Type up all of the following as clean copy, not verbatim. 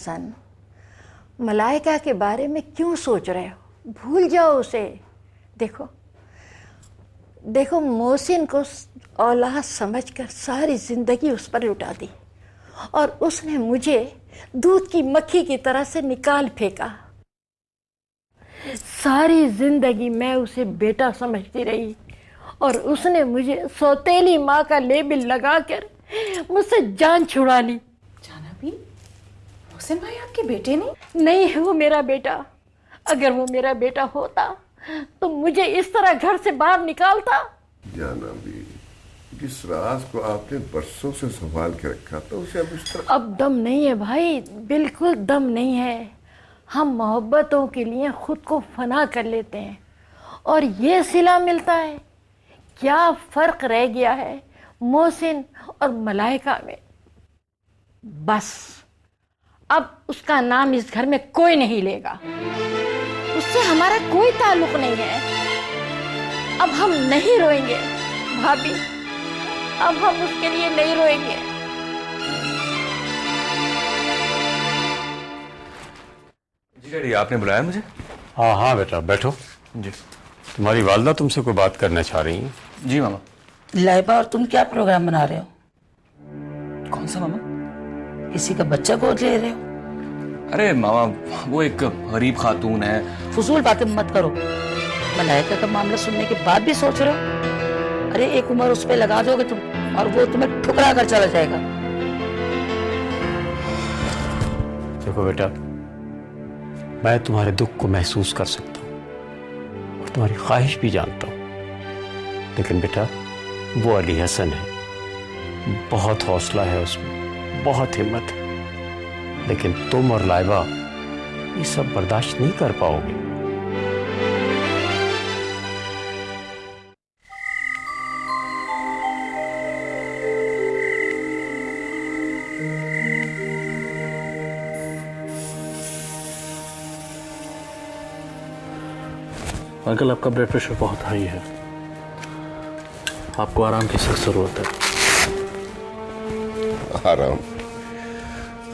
हसन, मलाइका के बारे में क्यों सोच रहे हो? भूल जाओ उसे। देखो देखो, मोहसिन को औलाद समझकर सारी जिंदगी उस पर लुटा दी और उसने मुझे दूध की मक्खी की तरह से निकाल फेंका। सारी जिंदगी मैं उसे बेटा समझती रही और उसने मुझे सौतेली माँ का लेबल लगाकर मुझसे जान छुड़ा ली। जानवी, मोहसिन भाई आपके बेटे नहीं है वो मेरा बेटा। अगर वो मेरा बेटा होता तो मुझे इस तरह घर से बाहर निकालता। जानवी, जिस राज को आपने बरसों से संभाल के रखा था उसे अब इस तरह। अब दम नहीं है भाई, बिल्कुल दम नहीं है। हम मोहब्बतों के लिए खुद को फना कर लेते हैं और ये सिला मिलता है। क्या फर्क रह गया है मोहसिन और मलाइका में? बस अब उसका नाम इस घर में कोई नहीं लेगा, उससे हमारा कोई ताल्लुक नहीं है। अब हम नहीं रोएंगे भाभी, अब हम उसके लिए नहीं रोएंगे। जी डैडी, आपने बुलाया मुझे? हाँ हाँ बेटा, बैठो। जी। तुम्हारी वालदा तुमसे कोई बात करना चाह रही हैं। जी मामा। लाइबा, और तुम क्या प्रोग्राम बना रहे हो? कौन सा मामा? किसी का बच्चा गोद ले रहे हो? अरे मामा, वो एक गरीब खातून है। फजूल बातें मत करो। मलाइका का मामला सुनने के बाद भी सोच रहे हो? अरे एक उम्र उस पे लगा दोगे तुम और वो तुम्हें ठुकरा कर चला जाएगा। देखो बेटा, मैं तुम्हारे दुख को महसूस कर सकता हूँ और तुम्हारी ख्वाहिश भी जानता हूँ, लेकिन बेटा वो अली हसन है, बहुत हौसला है उसमें, बहुत हिम्मत है, लेकिन तुम और लाइबा ये सब बर्दाश्त नहीं कर पाओगे। अंकल, आपका ब्लड प्रेशर बहुत हाई है, आपको आराम की सख्त जरूरत है। आराम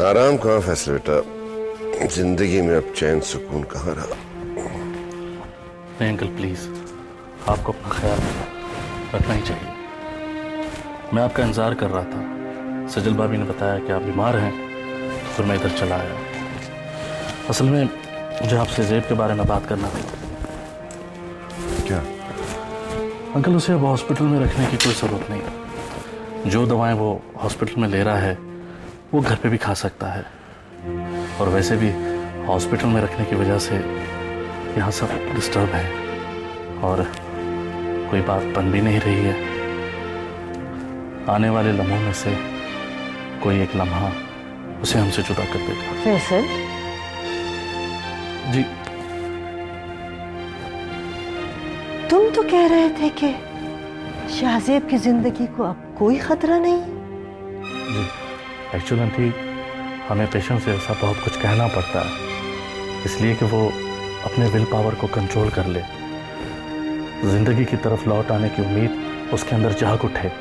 आराम कहाँ फैसले बेटा, जिंदगी में अब चैन सुकून कहाँ रहा। नहीं अंकल, प्लीज आपको अपना ख्याल रखना ही चाहिए। मैं आपका इंतजार कर रहा था, सजल भाभी ने बताया कि आप बीमार हैं, तो फिर मैं इधर चला आया। असल में मुझे आपसे ज़ेब के बारे में बात करना थी। क्या? अंकल, उसे अब हॉस्पिटल में रखने की कोई ज़रूरत नहीं। जो दवाएं वो हॉस्पिटल में ले रहा है वो घर पे भी खा सकता है, और वैसे भी हॉस्पिटल में रखने की वजह से यहाँ सब डिस्टर्ब है और कोई बात बन भी नहीं रही है। आने वाले लम्हों में से कोई एक लम्हा उसे हमसे जुदा कर देगा। फैसल, जी। तुम तो कह रहे थे कि शाहजेब की जिंदगी को अब कोई खतरा नहीं। जी, एक्चुअली आंटी, हमें पेशेंट से ऐसा बहुत कुछ कहना पड़ता है, इसलिए कि वो अपने विल पावर को कंट्रोल कर ले, जिंदगी की तरफ लौट आने की उम्मीद उसके अंदर जाग उठे,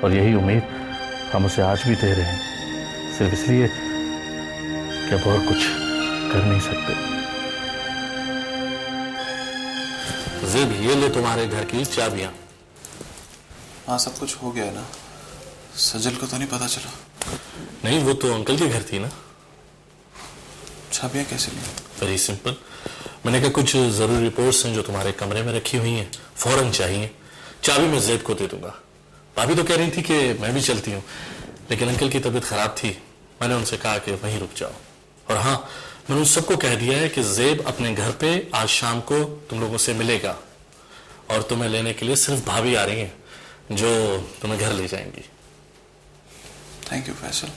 और यही उम्मीद हम उसे आज भी दे रहे हैं, सिर्फ इसलिए कि अब और कुछ कर नहीं सकते। ज़ेब, ये ले तुम्हारे घर की चाबियां। हाँ, सब कुछ हो गया है ना? सजल को तो नहीं पता चला? नहीं, वो तो अंकल के घर थी ना। चाबियां कैसे ली? वेरी सिंपल, मैंने कहा कुछ जरूरी रिपोर्ट्स हैं जो तुम्हारे कमरे में रखी हुई हैं, फौरन चाहिए। चाबी मैं ज़ेब को दे दूंगा। भाभी तो कह रही थी कि मैं भी चलती हूँ, लेकिन अंकल की तबीयत खराब थी, मैंने उनसे कहा कि वहीं रुक जाओ। और हाँ, मैंने उन सबको कह दिया है कि ज़ेब अपने घर पे आज शाम को तुम लोगों से मिलेगा, और तुम्हें लेने के लिए सिर्फ भाभी आ रही हैं जो तुम्हें घर ले जाएंगी। थैंक यू फैसल,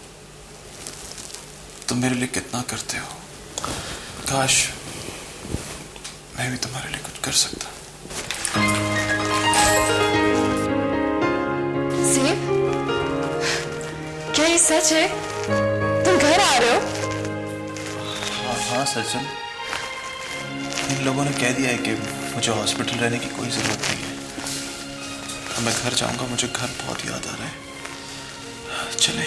तुम मेरे लिए कितना करते हो। काश मैं भी तुम्हारे लिए कुछ कर सकता। ज़ेब, क्या ये सच है? तुम घर आ रहे हो? हाँ सजल, इन लोगों ने कह दिया है कि मुझे हॉस्पिटल रहने की कोई जरूरत नहीं है। अब मैं घर जाऊंगा, मुझे घर बहुत याद आ रहा है। चले?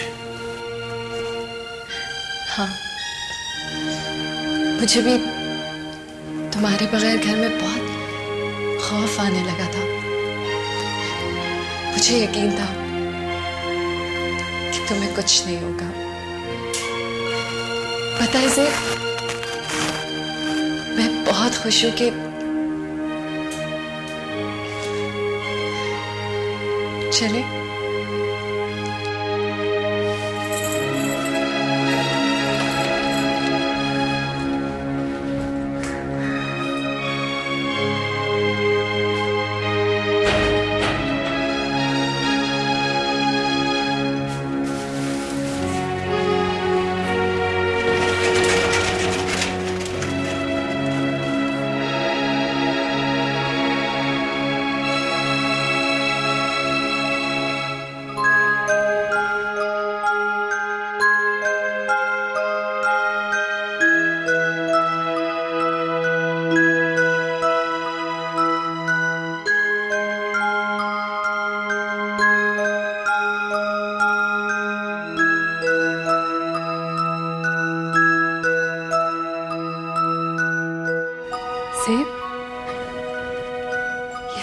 हाँ मुझे भी तुम्हारे बगैर घर में बहुत खौफ आने लगा था। मुझे यकीन था कि तुम्हें कुछ नहीं होगा। पता है ज़ेब, मैं बहुत खुश हूं कि चले।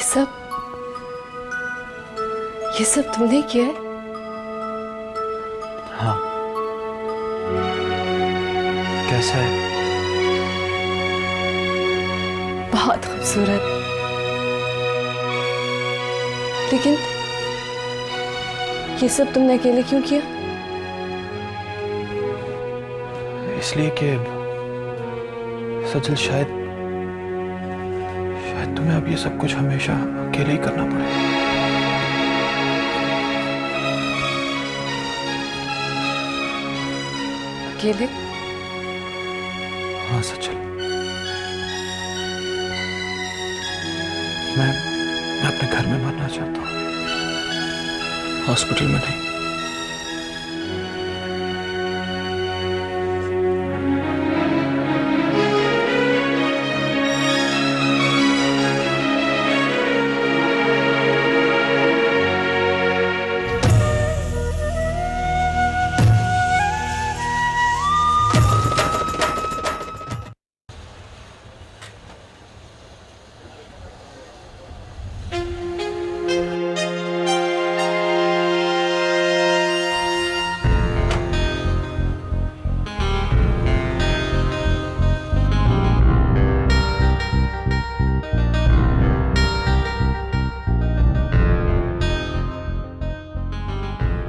ज़ेब, ये सब तुमने किया है? हाँ। कैसा है? बहुत खूबसूरत। लेकिन ये सब तुमने अकेले क्यों किया? इसलिए कि सजल शायद तुम्हें अब ये सब कुछ हमेशा अकेले ही करना पड़े। अकेले? हाँ सचल, मैं अपने घर में मरना चाहता हूँ, हॉस्पिटल में नहीं।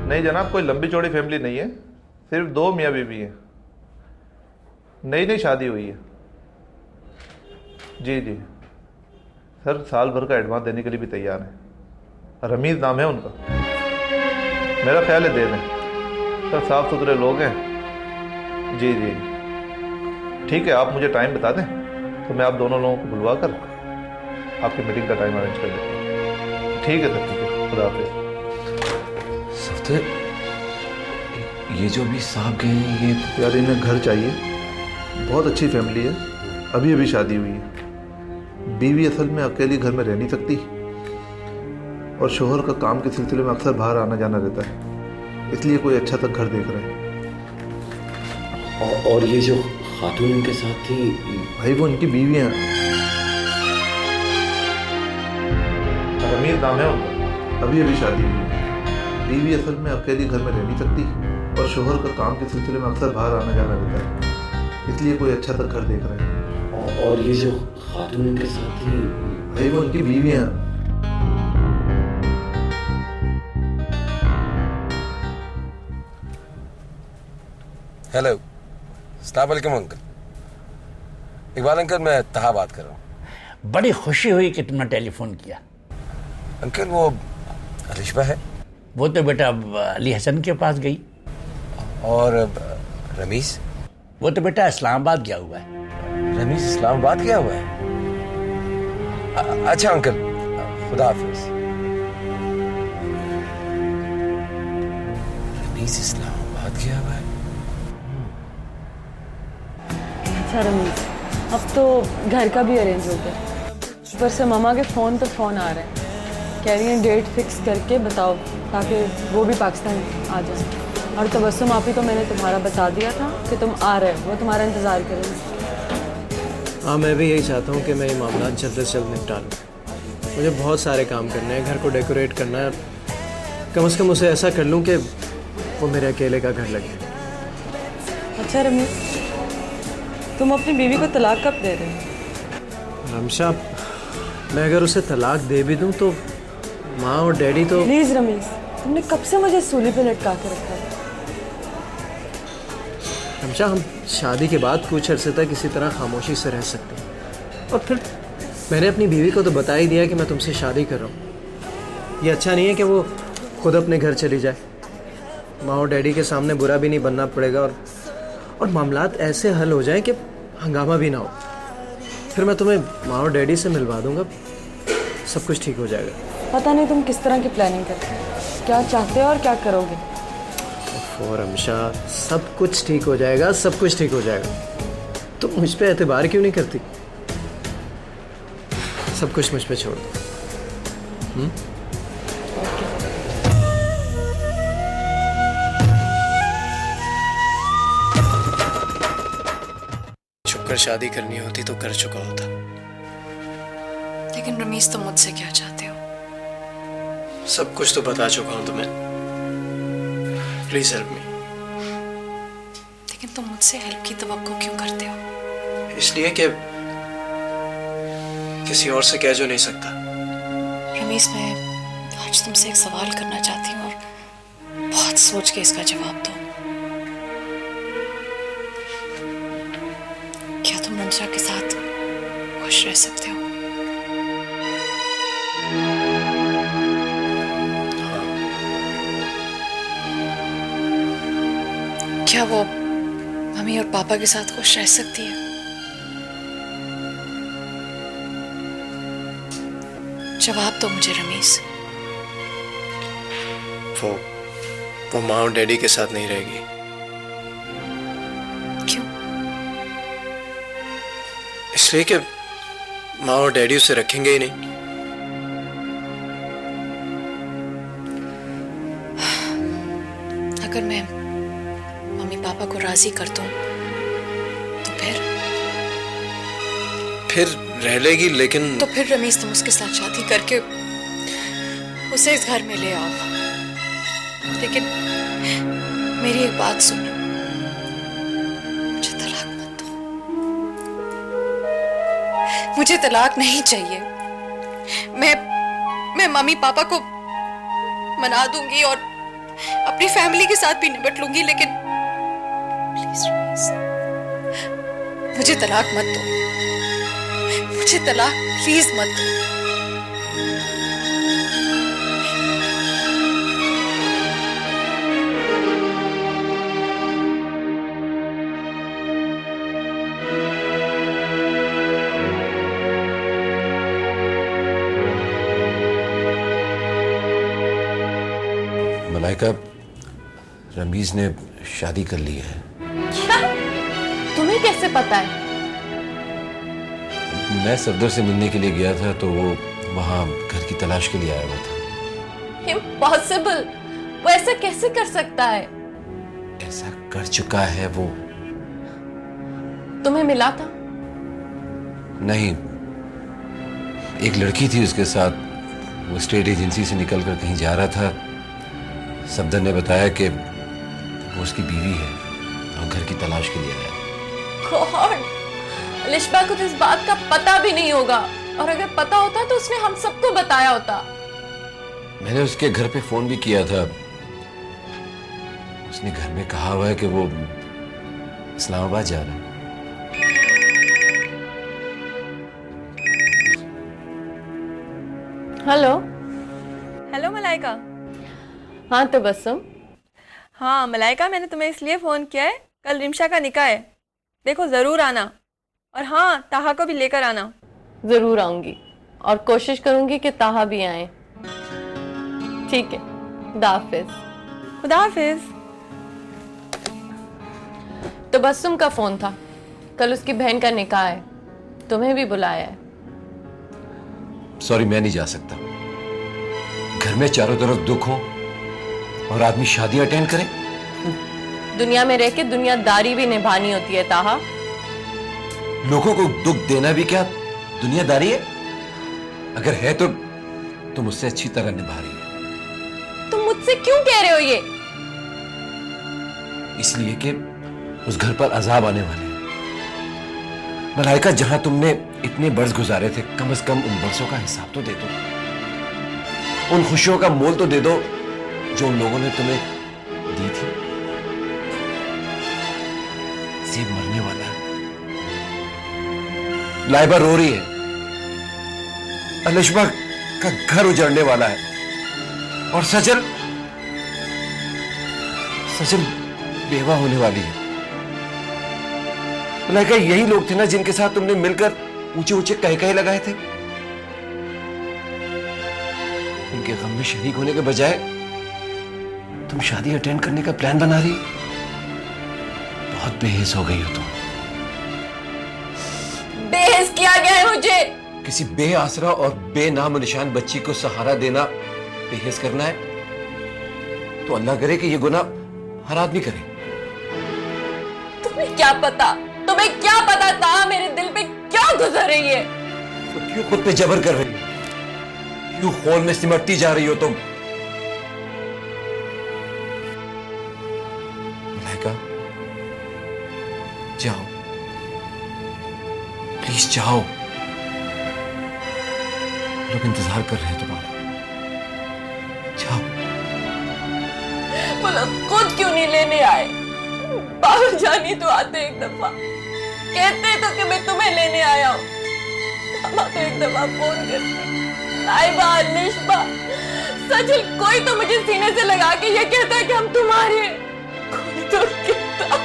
नहीं जनाब, कोई लंबी चौड़ी फैमिली नहीं है, सिर्फ 2 मियाँ बीवी हैं। नई नई शादी हुई है। जी जी सर, साल भर का एडवांस देने के लिए भी तैयार हैं। रमीज नाम है उनका। मेरा ख्याल है दे दें सर, साफ सुथरे लोग हैं। जी जी ठीक है, आप मुझे टाइम बता दें तो मैं आप दोनों लोगों को बुलवा कर आपकी मीटिंग का टाइम अरेंज कर देता हूँ। ठीक है सर, ठीक है, खुदा हाफिज़। सफदर, ये जो अभी साहब गए हैं, ये यार इन्हें घर चाहिए। बहुत अच्छी फैमिली है, अभी अभी शादी हुई है। बीवी असल में अकेली घर में रह नहीं सकती और शोहर का काम के सिलसिले में अक्सर बाहर आना जाना रहता है, इसलिए कोई अच्छा सा घर देख रहे हैं। और ये जो खातून इनके साथ थी, भाई वो इनकी बीवी हैं। रमीज नाम है उनका, अभी अभी शादी हुई है। बीवी असल में अकेली घर में रह नहीं सकती और शोहर का काम के सिलसिले में अक्सर बाहर आना जाना रहता है, इसलिए कोई अच्छा सा घर देख रहे हैं। और ये जो खातून इनके साथ थी, भाई वो उनकी बीवी हैं। हेलो, अस्सलाम वालेकुम अंकल। इकबाल अंकल, मैं तहा बात कर रहा हूँ। बड़ी खुशी हुई कि तुमने टेलीफोन किया। अंकल वो रिश्वा है? वो तो बेटा अली हसन के पास गई। और रमीज? वो तो बेटा इस्लामाबाद गया हुआ है। रमीज इस्लामाबाद गया हुआ है? अच्छा अंकल, खुदा हाफिज। रमीज इस्लामाबाद गया हुआ है? अच्छा रमीज, अब तो घर का भी अरेंज हो गया। ऊपर से मामा के फ़ोन पे फ़ोन आ रहे हैं, कह रही हैं डेट फिक्स करके बताओ ताकि वो भी पाकिस्तान आ जाए। और तबस्सुम आपी तो मैंने तुम्हारा बता दिया था कि तुम आ रहे हो, वो तुम्हारा इंतज़ार करेंगे। हाँ, मैं भी यही चाहता हूँ कि मैं ये मामला जल्द से जल्द निपटा लूँ। मुझे बहुत सारे काम करने हैं, घर को डेकोरेट करना है, कम से कम उसे ऐसा कर लूँ कि वो मेरे अकेले का घर लगे। अच्छा रमीज, तुम अपनी बीवी को तलाक कब दे रहे हो? रमशा, मैं अगर उसे तलाक दे भी दूँ तो माँ और डैडी तो... प्लीज रमीज, तुमने कब से मुझे सूली पे लटका के रखा है? रमशा, हम शादी के बाद कुछ अरसे तक इसी तरह खामोशी से रह सकते हैं। और फिर मैंने अपनी बीवी को तो बता ही दिया कि मैं तुमसे शादी कर रहा हूँ। ये अच्छा नहीं है कि वो खुद अपने घर चली जाए। माँ और डैडी के सामने बुरा भी नहीं बनना पड़ेगा और मामलात ऐसे हल हो जाएं कि हंगामा भी ना हो। फिर मैं तुम्हें माँ और डैडी से मिलवा दूंगा, सब कुछ ठीक हो जाएगा। पता नहीं तुम किस तरह की प्लानिंग करते हो, क्या चाहते हो और क्या करोगे? ओह रमशा, सब कुछ ठीक हो जाएगा, सब कुछ ठीक हो जाएगा। तुम मुझ पे एतबार क्यों नहीं करती? सब कुछ मुझ पे छोड़ दो। छुपकर शादी करनी होती तो कर चुका होता। लेकिन रमीज, तुम मुझसे क्या चाहते हो? सब कुछ तो बता चुका हूं तुम्हें। Please help me. लेकिन तुम मुझसे हेल्प की तवक्को क्यों करते हो? इसलिए कि किसी और से कह जो नहीं सकता। रमीज, मैं आज तुमसे एक सवाल करना चाहती हूँ और बहुत सोच के इसका जवाब दो। क्या तुम रमशा के साथ खुश रह सकते हो? क्या वो मम्मी और पापा के साथ खुश रह सकती है? जवाब दो मुझे रमीज। वो माँ और डैडी के साथ नहीं रहेगी। क्यों? इसलिए कि माँ और डैडी उसे रखेंगे ही नहीं। अगर मैं मम्मी पापा को राजी कर दूं तो फिर रह लेगी, लेकिन तो फिर रमीज, तुम उसके साथ शादी करके उसे इस घर में ले आओ। लेकिन मेरी एक बात सुनो, मुझे तलाक मत दो। मुझे तलाक नहीं चाहिए। मैं मम्मी पापा को मना दूंगी और अपनी फैमिली के साथ भी निपट लूंगी, लेकिन प्लीज रमीज, मुझे तलाक मत दो। मुझे तलाक प्लीज मत दो। मलाइका, रमीज ने शादी कर ली है। क्या? तुम्हें कैसे पता है? मैं सफदर से मिलने के लिए गया था तो वो वहाँ घर की तलाश के लिए आया हुआ था। इम्पॉसिबल, वो ऐसा कैसे कर सकता है? ऐसा कर चुका है वो। तुम्हें मिला था? नहीं, एक लड़की थी उसके साथ। वो स्टेट एजेंसी से निकलकर कहीं जा रहा था। सफदर ने बताया कि वो उसकी बीवी है और घर की तलाश के लिए आया। गॉड, लिशबा को तो इस बात का पता भी नहीं होगा, और अगर पता होता तो उसने हम सबको बताया होता। मैंने उसके घर पे फोन भी किया था। उसने घर में कहा हुआ है कि वो इस्लामाबाद जा रहा है। हेलो। हेलो मलाइका। हाँ तबस्सुम। हाँ मलाइका, मैंने तुम्हें इसलिए फ़ोन किया है, कल रिमशा का निकाह है, देखो ज़रूर आना। और हाँ, ताहा को भी लेकर आना। जरूर आऊंगी और कोशिश करूंगी कि ताहा भी आए। ठीक है, खुदा हाफिज। खुदा हाफिज। तबस्सुम का फोन था, कल उसकी बहन का निकाह है, तुम्हें भी बुलाया है। सॉरी, मैं नहीं जा सकता। घर में चारों तरफ दुख हो और आदमी शादी अटेंड करे। दुनिया में रह के दुनियादारी भी निभानी होती है ताहा। लोगों को दुख देना भी क्या दुनियादारी है? अगर है तो तुम उससे अच्छी तरह निभा रही हो। तुम मुझसे क्यों कह रहे हो ये? इसलिए कि उस घर पर अजाब आने वाले हैं। मलाइका, जहां तुमने इतने बरस गुजारे थे, कम से कम उन बरसों का हिसाब तो दे दो। उन खुशियों का मोल तो दे दो जो उन लोगों ने तुम्हें दी थी। सेब मरने वाला है, लाइबा रो रही है, अलिशबा का घर उजड़ने वाला है, और सजल बेवा होने वाली है। मलाइका, यही लोग थे ना जिनके साथ तुमने मिलकर ऊंचे ऊंचे कहे लगाए थे। उनके गम में शरीक होने के बजाय तुम शादी अटेंड करने का प्लान बना रही। बहुत बेहिस हो गई हो तुम। बेहिस किया गया है मुझे। किसी बेआसरा और बेनाम निशान बच्ची को सहारा देना बेहिस करना है तो अल्लाह करे कि यह गुनाह हर आदमी करे। तुम्हें क्या पता था मेरे दिल पे क्या गुजर रही है? तो क्यों खुद पे जबर कर रही हो? क्यों खोल में सिमटती जा रही हो तुम? मलाइका, जाओ, प्लीज जाओ, लोग इंतजार कर रहे हैं तुम्हारा। जाओ। वो लोग खुद क्यों नहीं लेने आए? बाबा जानी तो आते एक दफा, कहते तो कि मैं तुम्हें लेने आया हूँ। मामा तो एक दफा फोन करते, लाइबा, अलिशबा, सजल, कोई तो मुझे सीने से लगा के ये कहता है कि हम तुम्हारे हैं। कोई तो कहता।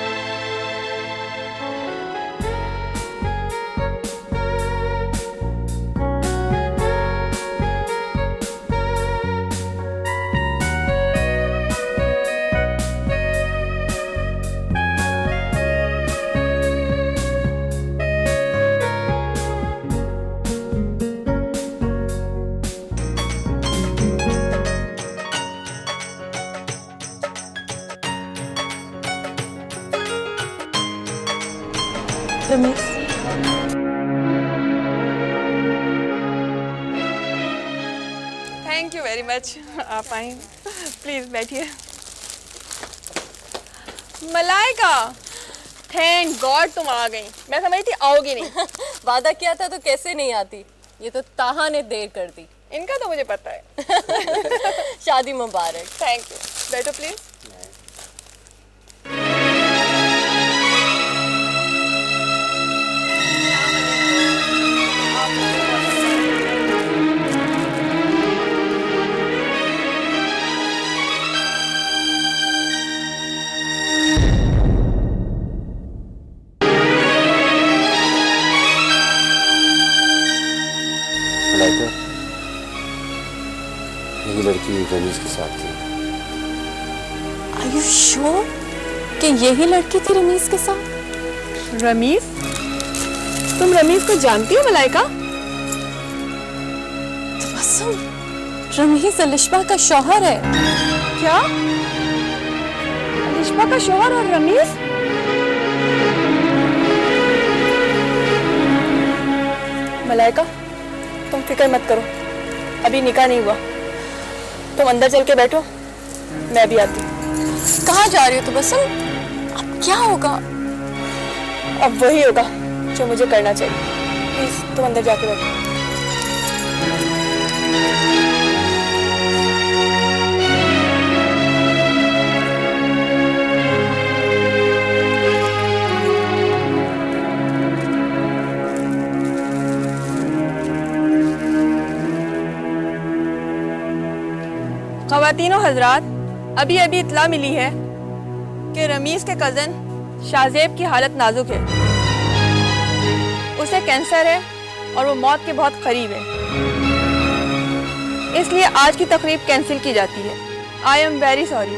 Ramesh, thank you very much. आप आए, प्लीज बैठिए। मलाइका, थैंक गॉड तुम आ गई। मैं समझी थी आओगी नहीं। वादा किया था तो कैसे नहीं आती, ये तो ताहा ने देर कर दी। इनका तो मुझे पता है। शादी मुबारक। थैंक यू, बैठो प्लीज। ये लड़की रमीज के साथ थी। Are you sure कि यही लड़की थी रमीज के साथ? रमीज? तुम रमीज को जानती हो मलाइका? तबस्सुम, रमीज अलिशबा का शौहर है। क्या? अलिशबा का शौहर और रमीज? मलाइका, तुम फिक्र मत करो, अभी निकाह नहीं हुआ। तुम अंदर चल के बैठो, मैं भी आती हूँ। कहाँ जा रही हो तबस्सुम? अब क्या होगा? अब वही होगा जो मुझे करना चाहिए। प्लीज तुम अंदर जाके बैठो। ख़वातीनो हजरात, अभी अभी इत्ला मिली है कि रमीज के कज़न शाहजेब की हालत नाजुक है। उसे कैंसर है और वो मौत के बहुत करीब है। इसलिए आज की तकरीब कैंसिल की जाती है। I am very sorry.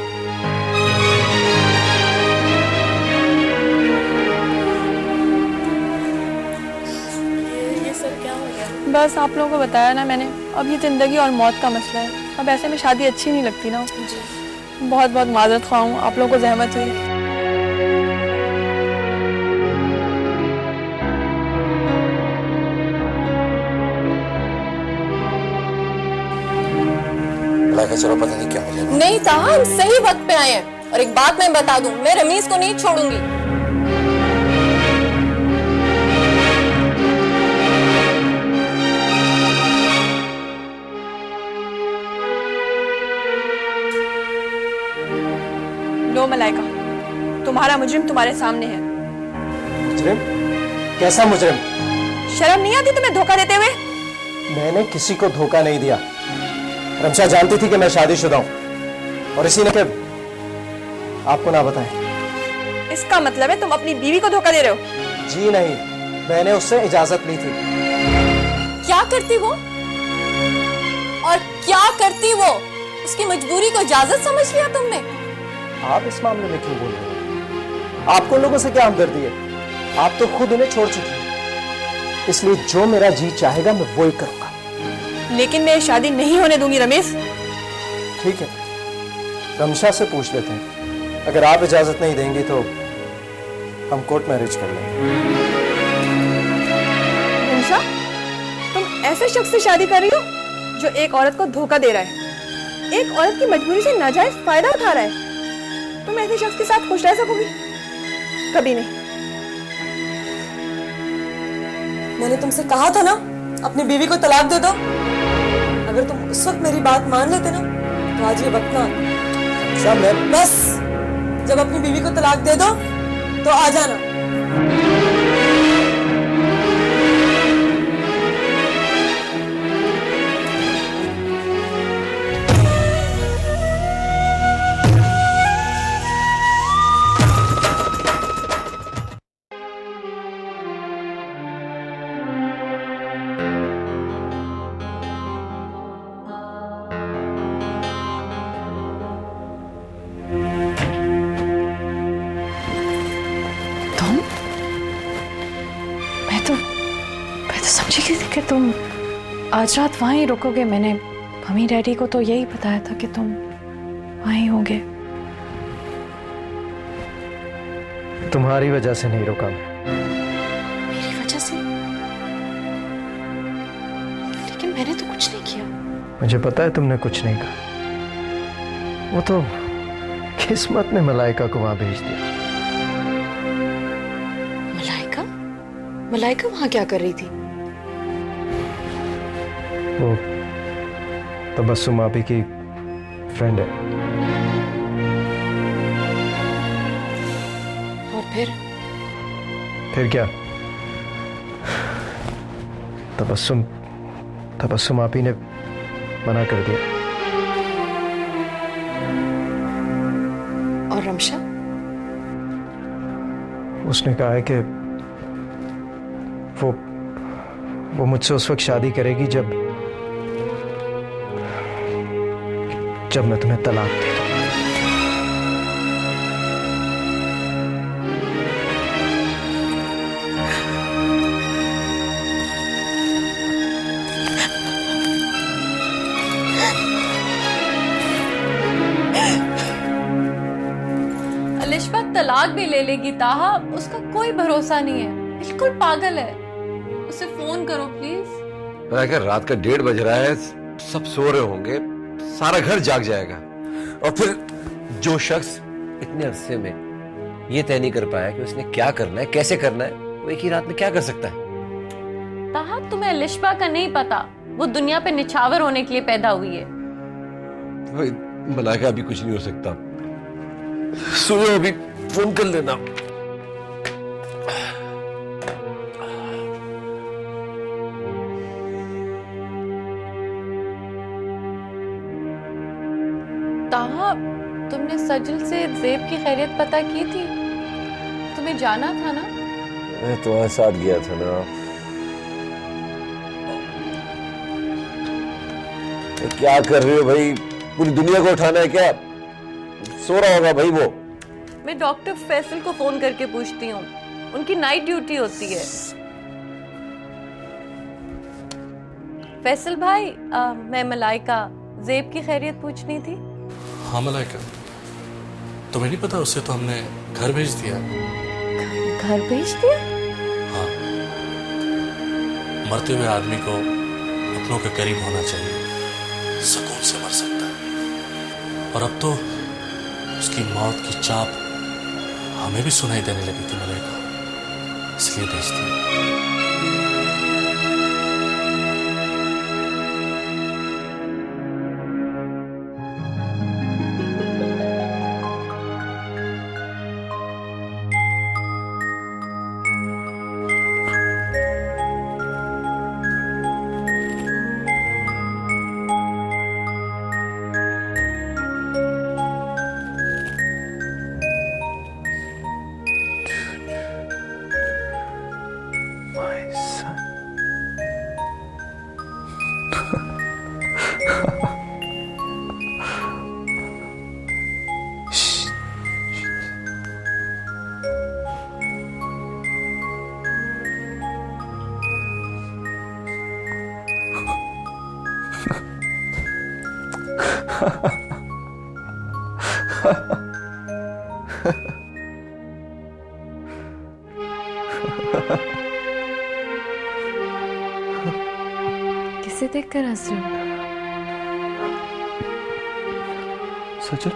ये सर क्या हो गया? बस आप लोगों को बताया ना मैंने, अब ये ज़िंदगी और मौत का मसला है। अब ऐसे में शादी अच्छी नहीं लगती ना। बहुत बहुत माजरत ख्वाह हूँ, आप लोगों को जहमत हुई। मलाइका चलो पता नहीं क्या हो जाएगा। नहीं ताहा, हम सही वक्त पे आए हैं। और एक बात मैं बता दूं, मैं रमीज को नहीं छोड़ूंगी। लो मलाइका, तुम्हारा मुजरिम तुम्हारे सामने है। मुजरिम? कैसा मुजरिम? शर्म नहीं आती तुम्हें धोखा देते हुए? मैंने किसी को धोखा नहीं दिया। रमशा जानती थी कि मैं शादीशुदा हूं और इसी ने के आपको ना बताएं। इसका मतलब है तुम अपनी बीवी को धोखा दे रहे हो? जी नहीं, मैंने उससे इजाजत ली थी। क्या करती वो? और क्या करती वो? उसकी मजबूरी को इजाजत समझ लिया तुमने? आप इस मामले में क्यों बोल रहे हो? आपको लोगों से क्या हमदर्दी है? आप तो खुद उन्हें छोड़ चुकी हैं। इसलिए जो मेरा जी चाहेगा मैं वही करूंगा। लेकिन मैं शादी नहीं होने दूंगी रमेश। ठीक है, रमशा से पूछ लेते हैं। अगर आप इजाजत नहीं देंगी तो हम कोर्ट मैरिज कर लेंगे। रमशा, तुम ऐसे शख्स से शादी कर रही हो जो एक औरत को धोखा दे रहा है, एक औरत की मजबूरी से नाजायज फायदा उठा रहा है। तुम ऐसे शख्स के साथ खुश रह सकोगी? कभी नहीं। मैंने तुमसे कहा था ना, अपनी बीवी को तलाक दे दो। अगर तुम उस वक्त मेरी बात मान लेते ना तो आज ये वक्त ना। बस जब अपनी बीवी को तलाक दे दो तो आ जाना। समझी थी कि तुम आज रात वहां ही रुकोगे। मैंने मम्मी डैडी को तो यही बताया था कि तुम वहां ही होगे। तुम्हारी वजह से नहीं रुका मैं। मेरी वजह से? लेकिन मैंने तो कुछ नहीं किया। मुझे पता है तुमने कुछ नहीं कहा। वो तो किस्मत ने मलाइका को वहां भेज दिया। मलाइका? मलाइका वहां क्या कर रही थी? वो तबस्सुम आपी की फ्रेंड है। और फिर क्या? तबस्सुम आपी ने मना कर दिया। और रमशा? उसने कहा है कि वो मुझसे उस वक्त शादी करेगी जब मैं तुम्हें तलाक दे दूं। अलिशबा तलाक भी ले लेगी ताहा, उसका कोई भरोसा नहीं है। बिल्कुल पागल है। उसे फोन करो प्लीज। मलाइका, रात का 1:30 बज रहा है, सब सो रहे होंगे, सारा घर जाग जाएगा। और फिर जो शख्स इतने अरसे में ये तय नहीं कर पाया कि उसने क्या करना है, कैसे करना है, वो एक ही रात में क्या कर सकता है? ताहा, तुम्हें अलिशबा का नहीं पता। वो दुनिया पे निछावर होने के लिए पैदा हुई है। मलाइका, अभी कुछ नहीं हो सकता। सुनो, अभी फोन कर लेना। ताहा, तुमने सजल से ज़ेब की खैरियत पता की थी? तुम्हें जाना था ना? मैं तुम्हारे साथ गया था ना। क्या कर रही हो भाई? पूरी दुनिया को उठाना है क्या? सो रहा होगा भाई वो। मैं डॉक्टर फैसल को फोन करके पूछती हूँ, उनकी नाइट ड्यूटी होती है। फैसल भाई, मैं मलाइका, ज़ेब की खैरियत पूछनी थी। हाँ मलाइका, तुम्हें नहीं पता? उससे तो हमने घर भेज दिया। घर भेज दिया? हाँ, मरते हुए आदमी को अपनों के करीब होना चाहिए, सुकून से मर सकता है। और अब तो उसकी मौत की चाप हमें भी सुनाई देने लगी थी मलाइका, इसलिए भेज दी। किसे देखकर हंस रहे हो? सचल,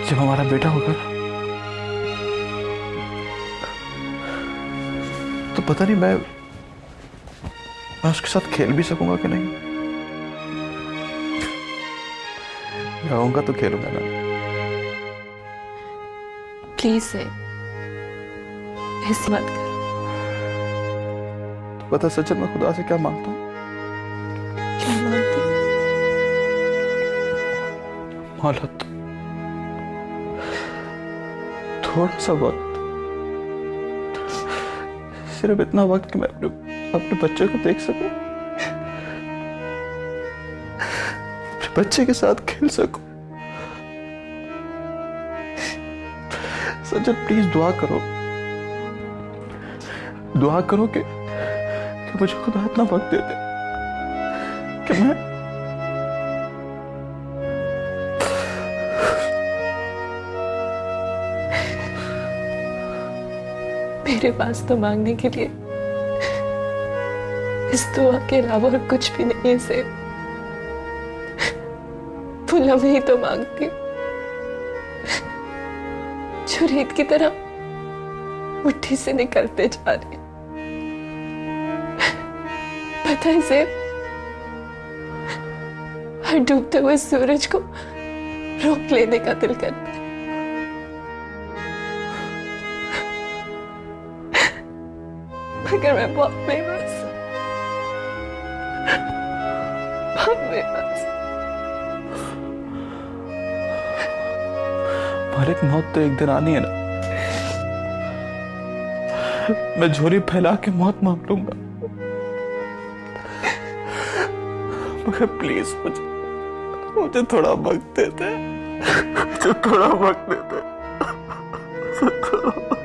जब हमारा बेटा होगा तो पता नहीं मैं उसके साथ खेल भी सकूंगा कि नहीं। आऊंगा तो खेलूंगा ना। प्लीज से ऐसे मत करो। तो पता सचल मैं खुदा से क्या मांगता हूँ? क्या मांगती? मोहलत, थोड़ा सा वक्त, सिर्फ इतना वक्त कि मैं अपने बच्चे को देख सकूं, अपने बच्चे के साथ खेल सकूं। सजल प्लीज दुआ करो कि मुझे खुदा इतना वक्त दे दे कि मैं मेरे पास तो मांगने के लिए इस दुआ के अलावा और कुछ भी नहीं है से। फूल मैं ही तो मांगती हूँ जो रेत की तरह मुट्ठी से निकलते जा रहे। पता है से, हर डूबते हुए सूरज को रोक लेने का दिल करता है, मगर मैं बहुत बेबस हूं, बहुत बेबस। मालिक, मौत तो एक दिन आनी है ना। मैं झोली फैला के मौत मांग लूंगा, मगर प्लीज मुझे थोड़ा वक्त दे दे, मुझे थोड़ा वक्त दे दे, मुझे थोड़ा वक्त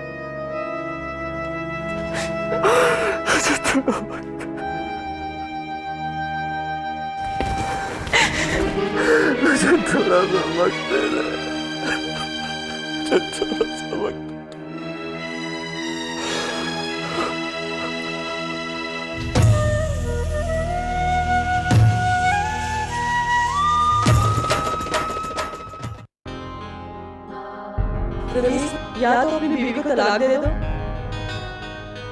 मुझे थोड़ा सा वक्त दे दे, मुझे थोड़ा सा वक्त। रमीज, या तो अपनी बीवी को तलाक दे दो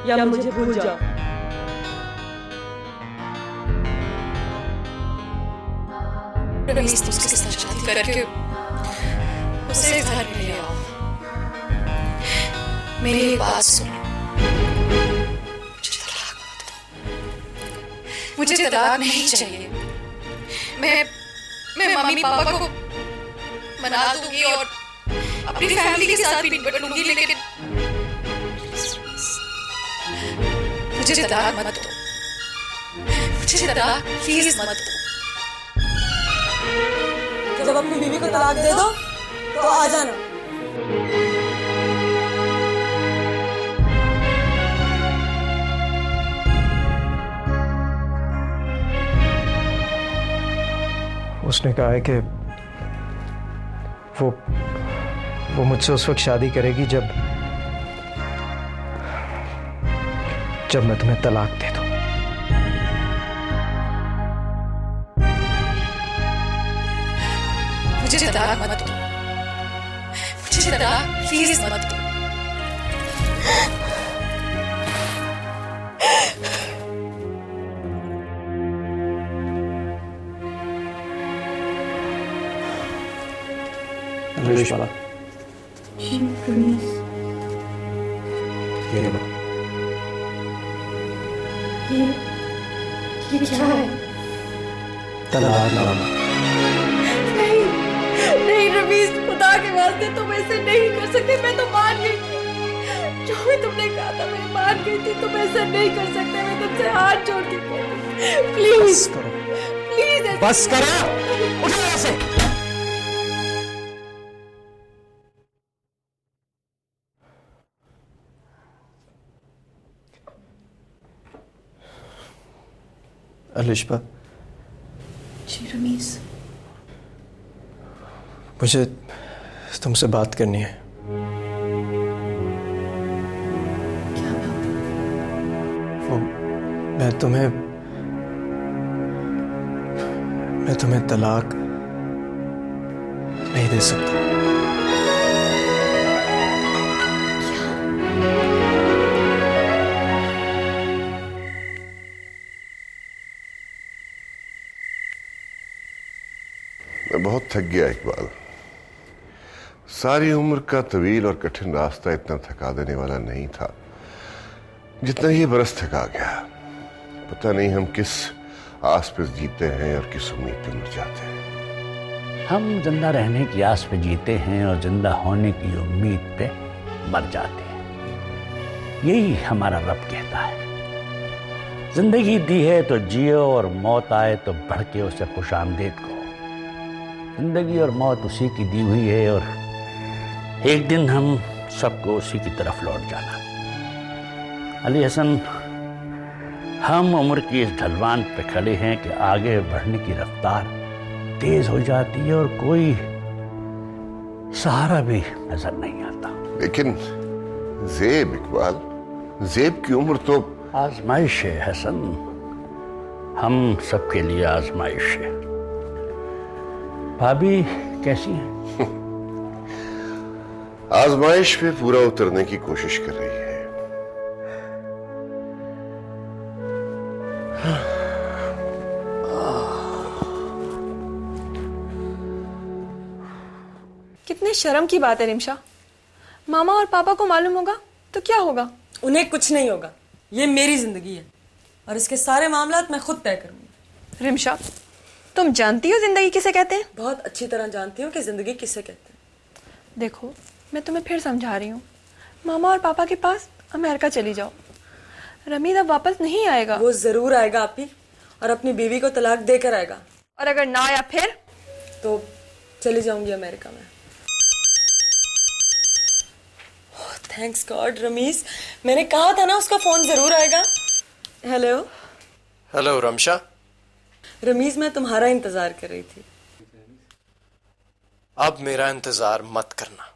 या मुझे भूल जाओ। रमीज, तुम उसके साथ शादी करके उसे घर में ले आओ। मेरी एक बात सुनो, मुझे तलाक नहीं चाहिए। मैं मम्मी पापा को मना दूंगी और अपनी फैमिली के साथ भी निपट लूंगी, लेकिन मुझे तलाक मत दो, मुझे तलाक प्लीज मत दो। जब अपनी बीवी को तलाक दे दो तो आ जाना। उसने कहा है कि वो मुझसे उस वक्त शादी करेगी जब मैं तुम्हें तलाक दे दूं। मुझे तलाक मत दो, मुझे तलाक प्लीज मत दो। रमेश वाला ये क्या है? तलाकनामा। नहीं नहीं रमीज, खुदा के वास्ते तुम ऐसे नहीं कर सकते। मैं तो मान गई थी, जो भी तुमने कहा था मैं मान गई थी। तुम ऐसा नहीं कर सकते, मैं तुमसे हाथ जोड़ के प्लीज प्लीज बस करो, उठो यहाँ से। अलिशबा, जी रमीज, मुझे तुमसे बात करनी है। क्या बात? वो मैं तुम्हें तलाक नहीं दे सकता। मैं बहुत थक गया इकबाल। सारी उम्र का तवील और कठिन रास्ता इतना थका देने वाला नहीं था जितना ये बरस थका गया। पता नहीं हम किस आस पे जीते हैं और किस उम्मीद पे मर जाते हैं। हम जिंदा रहने की आस पे जीते हैं और जिंदा होने की उम्मीद पे मर जाते हैं। यही हमारा रब कहता है। जिंदगी दी है तो जियो और मौत आए तो बढ़ के उसे खुशामदीद कहो। जिंदगी और मौत उसी की दी हुई है और एक दिन हम सबको उसी की तरफ लौट जाना। अली हसन, हम उम्र की इस ढलवान पे खड़े हैं कि आगे बढ़ने की रफ्तार तेज हो जाती है और कोई सहारा भी नजर नहीं आता। लेकिन ज़ेब इकबाल, ज़ेब की उम्र तो आजमाइश है हसन, हम सबके लिए आजमाइश है। भाभी कैसी हैं? आजमाइश पे पूरा उतरने की कोशिश कर रही है। कितने शर्म की बात है रिमशा। मामा और पापा को मालूम होगा तो क्या होगा? उन्हें कुछ नहीं होगा। ये मेरी जिंदगी है और इसके सारे मामलात मैं खुद तय करूंगी। रिमशा, तुम जानती हो जिंदगी किसे कहते हैं? बहुत अच्छी तरह जानती हूँ कि जिंदगी किसे कहते हैं। देखो, मैं तुम्हें फिर समझा रही हूँ। मामा और पापा के पास अमेरिका चली जाओ। रमीद अब वापस नहीं आएगा। वो जरूर आएगा आपी, और अपनी बीवी को तलाक देकर आएगा। और अगर ना आया फिर? तो चली जाऊंगी अमेरिका में। थैंक्स गॉड रमीज, मैंने कहा था ना उसका फोन जरूर आएगा। Hello hello Ramsha. रमीज, मैं तुम्हारा इंतजार कर रही थी। अब मेरा इंतजार मत करना।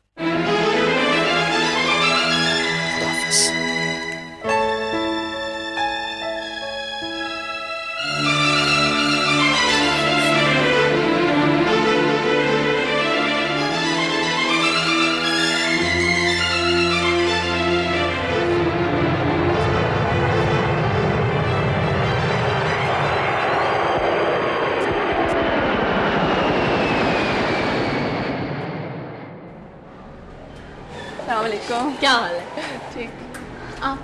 अस्सलामुअलैकुम। क्या हाल है? ठीक। आप?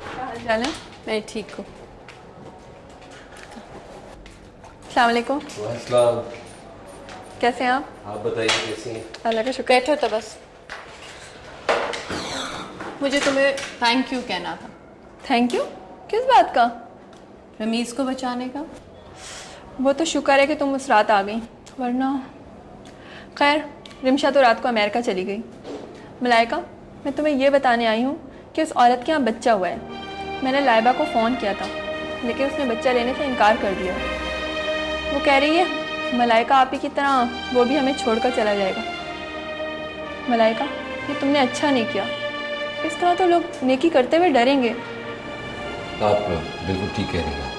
क्या हाल चाल है? मैं ठीक हूँ। अस्सलामुअलैकुम। अस्सलाम। कैसे हैं आप? आप बताइए कैसी हैं? अल्लाह का शुक्र। बैठो तो बस। मुझे तुम्हें थैंक यू कहना था। Thank you? किस बात का? रमीज को बचाने का। वो तो शुक्र है कि तुम उस रात आ गई, वरना। खैर, रिमशा तो रात को अमेरिका चली गई। मलाइका, मैं तुम्हें ये बताने आई हूँ कि उस औरत के यहाँ बच्चा हुआ है। मैंने लाइबा को फ़ोन किया था, लेकिन उसने बच्चा लेने से इनकार कर दिया। वो कह रही है मलाइका आप ही की तरह वो भी हमें छोड़कर चला जाएगा। मलाइका, ये तुमने अच्छा नहीं किया। इस तरह तो लोग नेकी करते हुए डरेंगे। आप बिल्कुल ठीक कह रही हैं।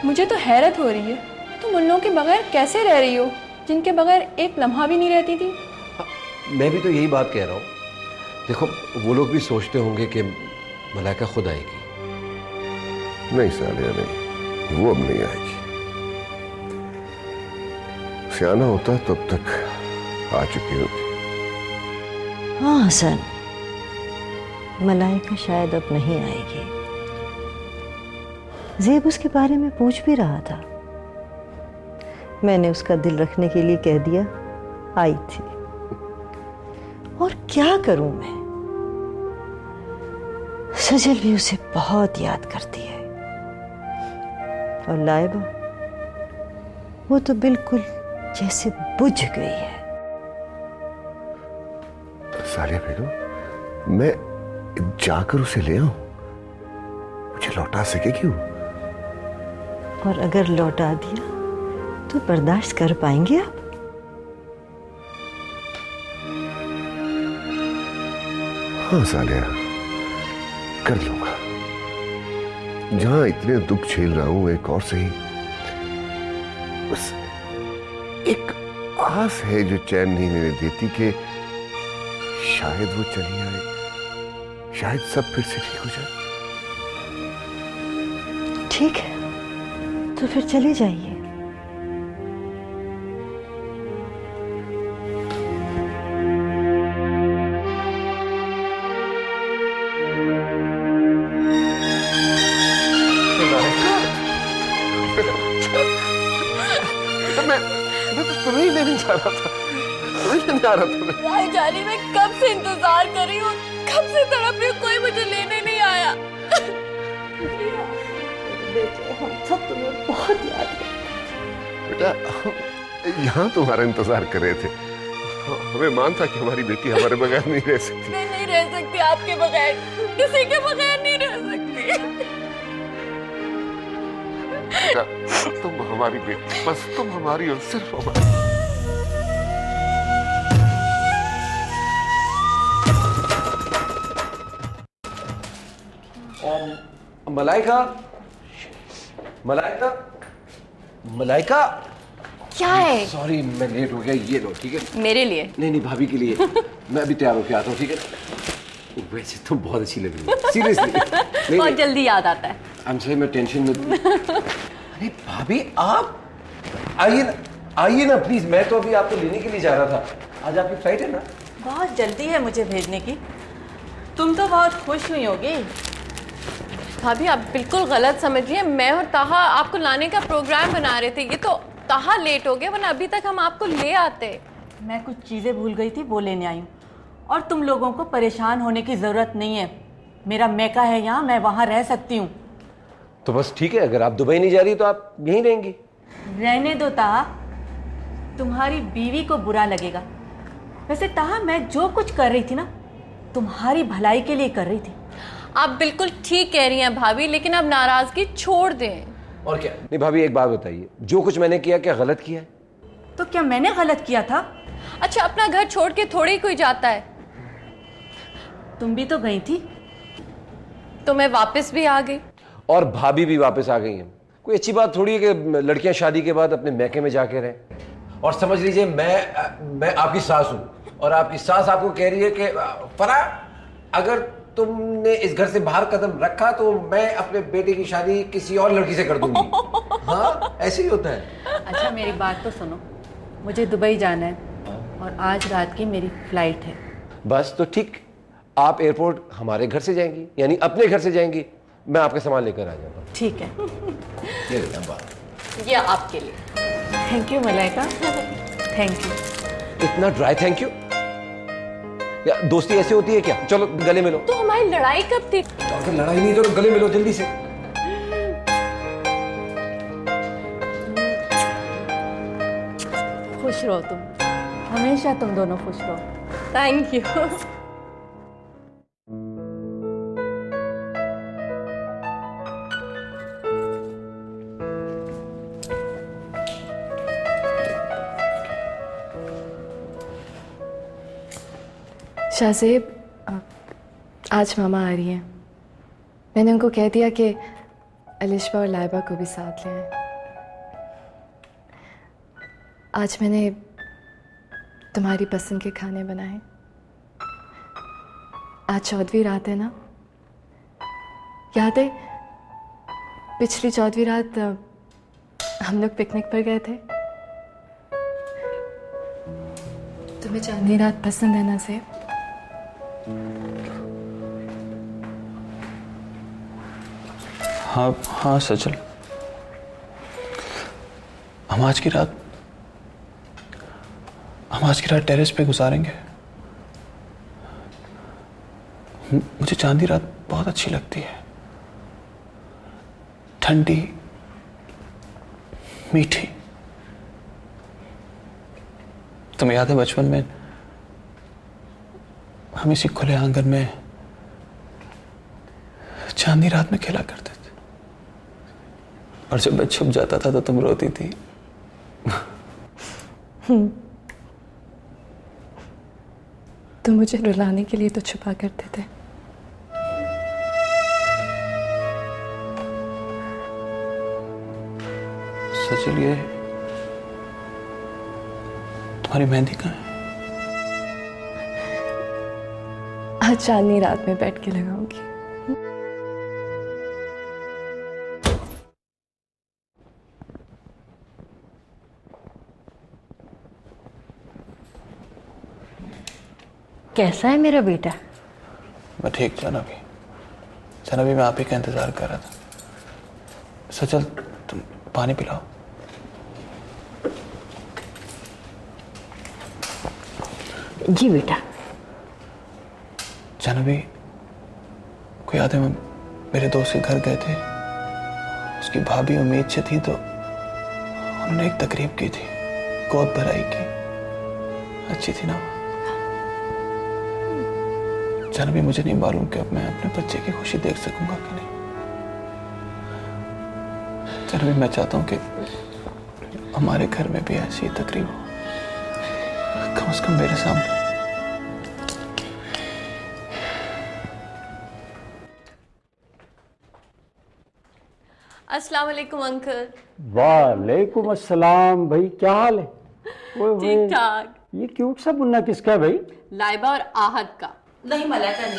मुझे तो हैरत हो रही है तुम उन लोगों के बगैर कैसे रह रही हो, जिनके बगैर एक लम्हा भी नहीं रहती थी? मैं भी तो यही बात कह रहा हूँ। देखो, वो लोग भी सोचते होंगे कि मलाइका खुद आएगी। नहीं सालिया, नहीं, वो अब नहीं आएगी। सियाना होता तो अब तक आ चुकी होती। हाँ हसन, मलाइका शायद अब नहीं आएगी। ज़ेब उसके बारे में पूछ भी रहा था। मैंने उसका दिल रखने के लिए कह दिया आई थी। और क्या करूं मैं, सजल भी उसे बहुत याद करती है। और लाइबा, वो तो बिल्कुल जैसे बुझ गई है। सालिया बेगम, मैं जाकर उसे ले आऊं? मुझे लौटा सकेगी वो? और अगर लौटा दिया तो बर्दाश्त कर पाएंगे आप? हाँ सालिया, कर लूंगा। जहां इतने दुख झेल रहा हूं, एक और सही, बस एक आस है जो चैन नहीं लेने देती कि शायद वो चली आए, शायद सब फिर से ठीक हो जाए। ठीक है, तो फिर चले जाइए। मैं तो तुम्हें ही लेने जा रहा था, तुम्हें लेने आ रहा था। भाई जानी, मैं कब से इंतजार कर रही हूँ, कब से तड़प रही हूँ, कोई मुझे लेने नहीं आया। बेटे, हम सब तुम्हें बहुत याद करते। बेटा, यहाँ तुम्हारा इंतजार कर रहे थे। हमें मान था कि हमारी बेटी हमारे बगैर नहीं रह सकती। मैं नहीं रह सकती आपके बगैर, किसी के बगैर नहीं रह सकती। बेटा, तुम हमारी बेटी, बस तुम हमारी और सिर्फ हमारी। मलाइका, मलाइका, मलाइका, क्या है? सॉरी, मैं लेट हो गया। ये लो, ठीक है? मेरे लिए? नहीं नहीं, भाभी के लिए। मैं अभी तैयार होके आता हूँ, ठीक है? वैसे तुम बहुत अच्छी लग रही हो, सीरियसली। बहुत जल्दी याद आता है। I'm sorry, मैं टेंशन में। अरे भाभी, आप आइए ना प्लीज। मैं तो अभी आपको लेने के लिए जा रहा था। आज आपकी फ्लाइट है ना? बहुत जल्दी है मुझे भेजने की। तुम तो बहुत खुश हुई होगी। भाभी, आप बिल्कुल गलत समझ रही हैं। मैं और ताहा आपको लाने का प्रोग्राम बना रहे थे। ये तो ताहा लेट हो गया, वरना अभी तक हम आपको ले आते। मैं कुछ चीज़ें भूल गई थी, वो लेने आई हूँ। और तुम लोगों को परेशान होने की ज़रूरत नहीं है। मेरा मैका है यहाँ, मैं वहाँ रह सकती हूँ। तो बस ठीक है, अगर आप दुबई नहीं जा रही तो आप यहीं रहेंगी। रहने दो ताहा, तुम्हारी बीवी को बुरा लगेगा। वैसे ताहा, मैं जो कुछ कर रही थी ना, तुम्हारी भलाई के लिए कर रही थी। आप बिल्कुल ठीक कह रही हैं भाभी, लेकिन अब नाराजगी छोड़ दें। और क्या? नहीं भाभी, एक बात बताइए, जो कुछ मैंने किया क्या गलत किया है? तो क्या मैंने गलत किया था? अच्छा, अपना घर छोड़ के थोड़ी कोई जाता है। तुम भी तो गई थी। तो मैं वापस भी आ गई। और भाभी भी वापस आ गई हैं। कोई अच्छी बात थोड़ी है कि लड़कियां शादी के बाद अपने मैके में जाके रहें। और समझ लीजिए, मैं आपकी सास हूं और आपकी सास आपको कह रही है कि फराह, अगर तुमने इस घर से बाहर कदम रखा तो मैं अपने बेटे की शादी किसी और लड़की से कर दूंगी। हाँ, ऐसे ही होता है। अच्छा, मेरी बात तो सुनो। मुझे दुबई जाना है और आज रात की मेरी फ्लाइट है। बस तो ठीक, आप एयरपोर्ट हमारे घर से जाएंगी, यानी अपने घर से जाएंगी। मैं आपके सामान लेकर आ जाऊंगा। ठीक है। ये आपके लिए। Thank you Malaika, thank you. इतना ड्राई थैंक यू? या दोस्ती ऐसे होती है क्या? चलो गले मिलो। तो हमारी लड़ाई कब थी? तो अगर लड़ाई नहीं तो गले मिलो जल्दी से। खुश रहो तुम, हमेशा तुम दोनों खुश रहो। Thank you. शाहज़ेब, आज मामा आ रही हैं। मैंने उनको कह दिया कि अलिशबा और लाइबा को भी साथ ले आएं। आज मैंने तुम्हारी पसंद के खाने बनाए। आज 14वीं रात है ना, याद है पिछली 14वीं रात हम लोग पिकनिक पर गए थे। तुम्हें चांदनी रात पसंद है ना सेब? हाँ हाँ सचल, हम आज की रात टेरेस पे गुजारेंगे। मुझे चांदी रात बहुत अच्छी लगती है, ठंडी मीठी। तुम्हें याद है बचपन में हम इसी खुले आंगन में चांदी रात में खेला करते थे, और जब मैं छुप जाता था तो तुम रोती थी। तुम मुझे रुलाने के लिए तो छुपा करते थे। सचल, ये तुम्हारी मेहंदी कहाँ है? आज चांदनी रात में बैठ के लगाऊंगी। कैसा है मेरा बेटा? मैं ठीक जानवी, मैं आप ही का इंतजार कर रहा था। सचल, तुम पानी पिलाओ। जी बेटा। जानवी को याद है, हम मेरे दोस्त के घर गए थे, उसकी भाभी उम्मीद से थी तो उन्होंने एक तकरीब की थी, गोद भराई की। अच्छी थी ना? जानवी, मुझे नहीं मालूम कि अब मैं अपने बच्चे की खुशी देख सकूंगा कि नहीं। जानवी, मैं चाहता हूं कि हमारे घर में भी ऐसी तकरीब हो, कम से कम मेरे सामने। अस्सलाम वालेकुम अंकल। वालेकुम अस्सलाम भाई, क्या हाल है? ठीक ठाक। ये क्यूट सा मुन्ना किसका है भाई? लाइबा और आहद का। नहीं मलाइका, नहीं,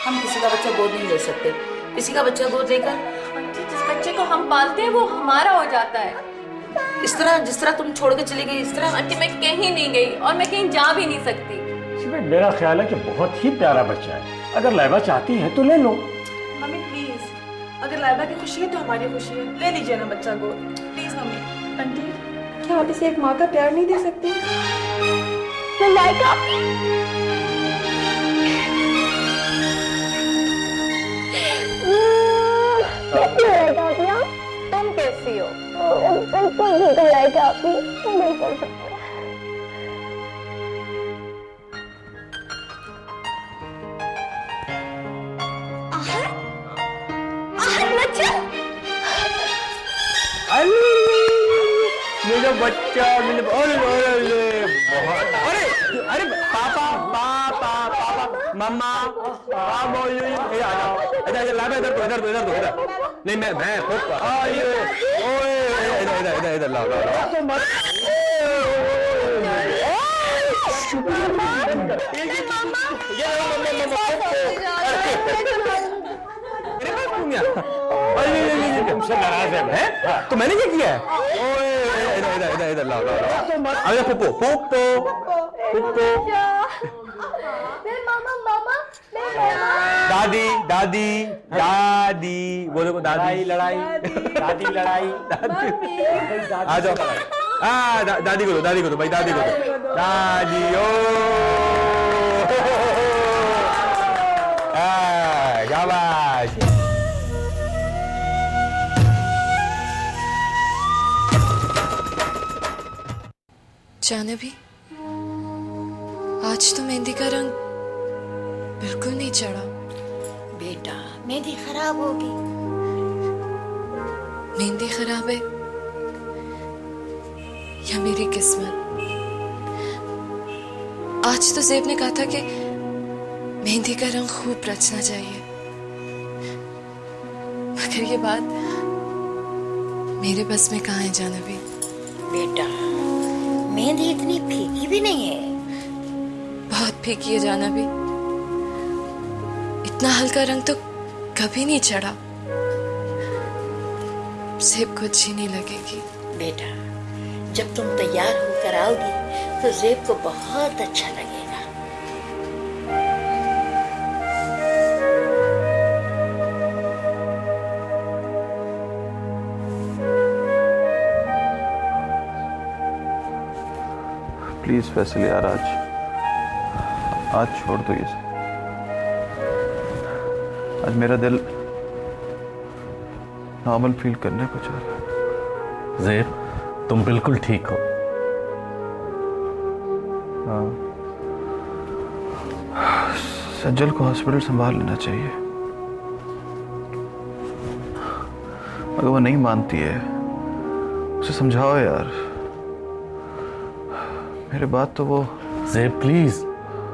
हम किसी का बच्चा गोद नहीं ले सकते। किसी का बच्चा गोद लेकर आंटी, जिस बच्चे को हम पालते हैं वो हमारा हो जाता है। इस तरह जिस तरह तुम छोड़ के चली गई, इस तरह। आंटी, मैं कहीं नहीं गई और मैं कहीं जा भी नहीं सकती। मेरा ख्याल है कि बहुत ही प्यारा बच्चा है, अगर लाइबा चाहती है तो ले लो। मम्मी प्लीज, अगर लाइबा की खुशी है तो हमारी खुशी है, ले लीजिए ना बच्चा गोद, प्लीज मम्मी। आंटी, क्या आप इसे एक माँ का प्यार नहीं दे सकती? तुम कैसी हो? बिल्कुल ठीक है लाइका आपकी, बिल्कुल। मेरा बच्चा, मेरे अरे पापा पापा पापा मम्मा ये आ जाओ। अच्छा इधर नहीं, मैं इधर लाओ तुमसे नाराज है? तो मैंने क्या किया है? इधर लाओ। अरे पुप्पो दादी बोलो, दादी लड़ाई आ जाओ। दादी को दो भाई, दादी ओ शाबाश। जानवी, आज तो मेहंदी का रंग बिल्कुल नहीं चढ़ा। बेटा, मेहंदी खराब होगी। मेहंदी खराब है या मेरी किस्मत? आज तो ज़ेब ने कहा था कि मेहंदी का रंग खूब रचना चाहिए, मगर ये बात मेरे बस में कहाँ है जानवी? बेटा, मेहंदी इतनी फीकी भी नहीं है। बहुत फीकी है जाना भी, इतना हल्का रंग तो कभी नहीं चढ़ा। ज़ेब को अच्छी नहीं लगेगी। बेटा, जब तुम तैयार होकर आओगी तो ज़ेब को बहुत अच्छा लगेगा। प्लीज फैसल यार, आज छोड़ दो ये सब। आज मेरा दिल नॉर्मल फील करने को चाह रहा है। ज़ेब, तुम बिल्कुल ठीक हो। हाँ, सज्जल को हॉस्पिटल संभाल लेना चाहिए। अगर वो नहीं मानती है, उसे समझाओ यार। मेरे बात तो वो। ज़ेब प्लीज,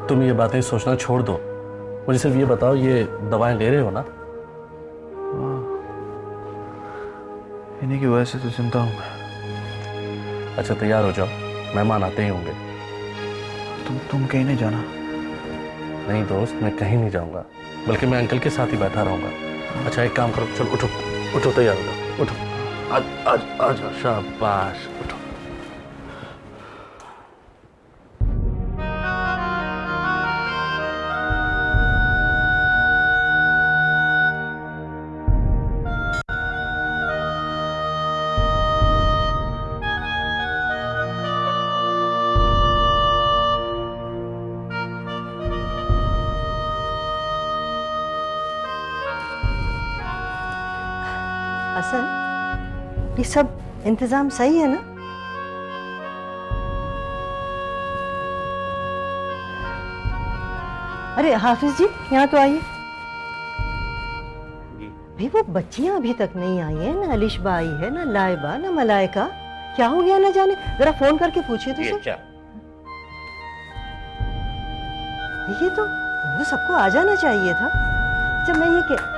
तुम ये बातें सोचना छोड़ दो। मुझे सिर्फ ये बताओ, ये दवाएं ले रहे हो ना? हाँ, इन्हीं की वजह से तो चिंता हूं मैं। अच्छा तैयार हो जाओ, मेहमान आते ही होंगे। तुम कहीं नहीं जाना? नहीं दोस्त, मैं कहीं नहीं जाऊंगा, बल्कि मैं अंकल के साथ ही बैठा रहूंगा। अच्छा एक काम करो, चलो उठो उठो, तैयार हो जाओ, उठो। आ जाओ, शाबाश, उठो। हसन, ये सब इंतजाम सही है ना? अरे हाफिज जी, यहाँ तो आइए। भी वो बच्चियां अभी तक नहीं आई हैं, ना अलिशबा आई है, ना लाइबा, ना मलाइका। क्या हो गया ना जाने, जरा फोन करके पूछिए तो सर। ये तो वो सबको आ जाना चाहिए था। जब मैं ये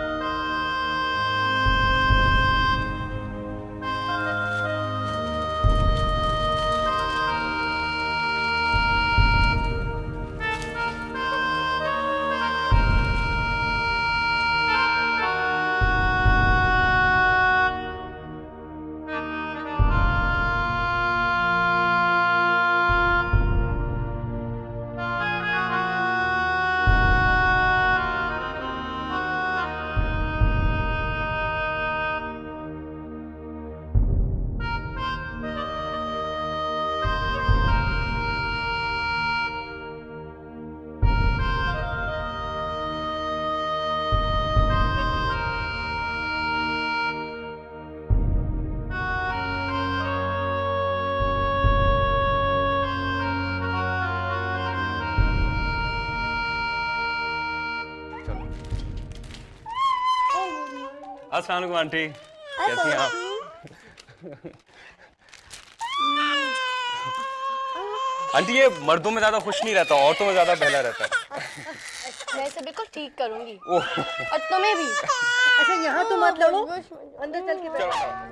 अस्सलाम वालेकुम आंटी, कैसी हैं आप? आंटी ये मर्दों में ज्यादा खुश नहीं रहता, औरतों में ज्यादा बहला रहता है। मैं इसे बिल्कुल ठीक करूंगी। ओह। और तुम्हें भी। अच्छा यहाँ तो मत लड़ो, अंदर चल के बैठो।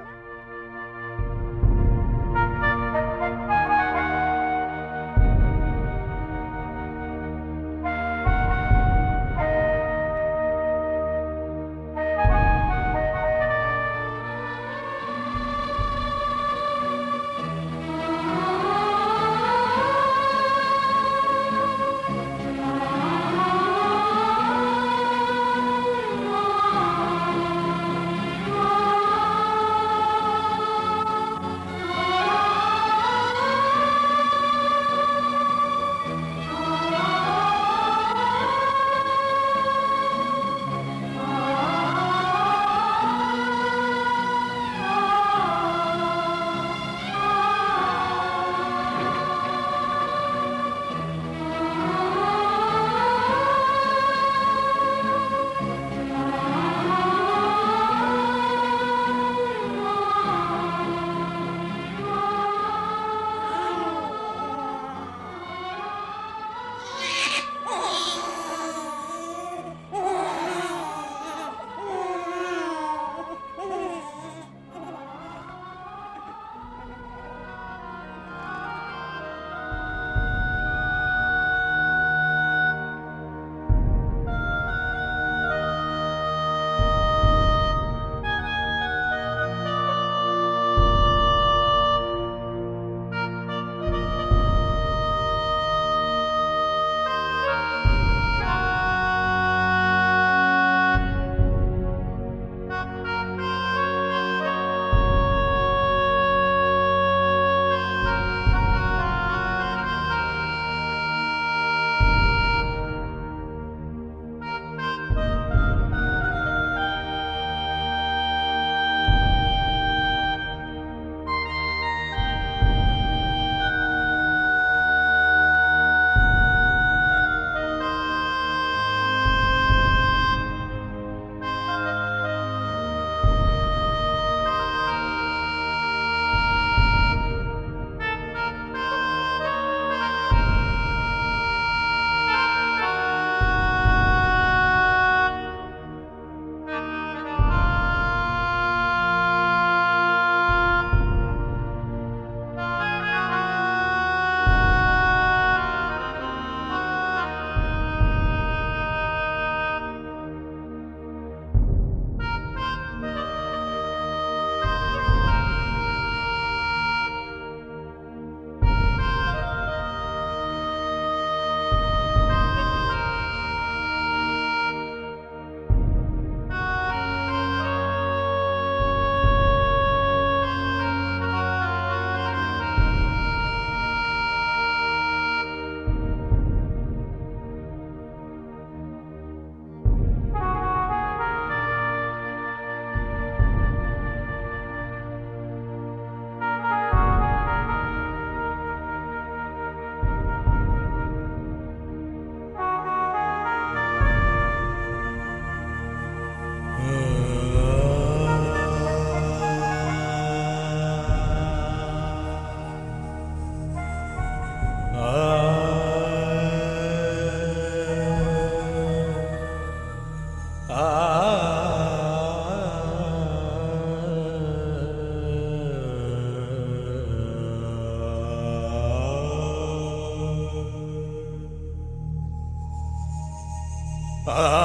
Ah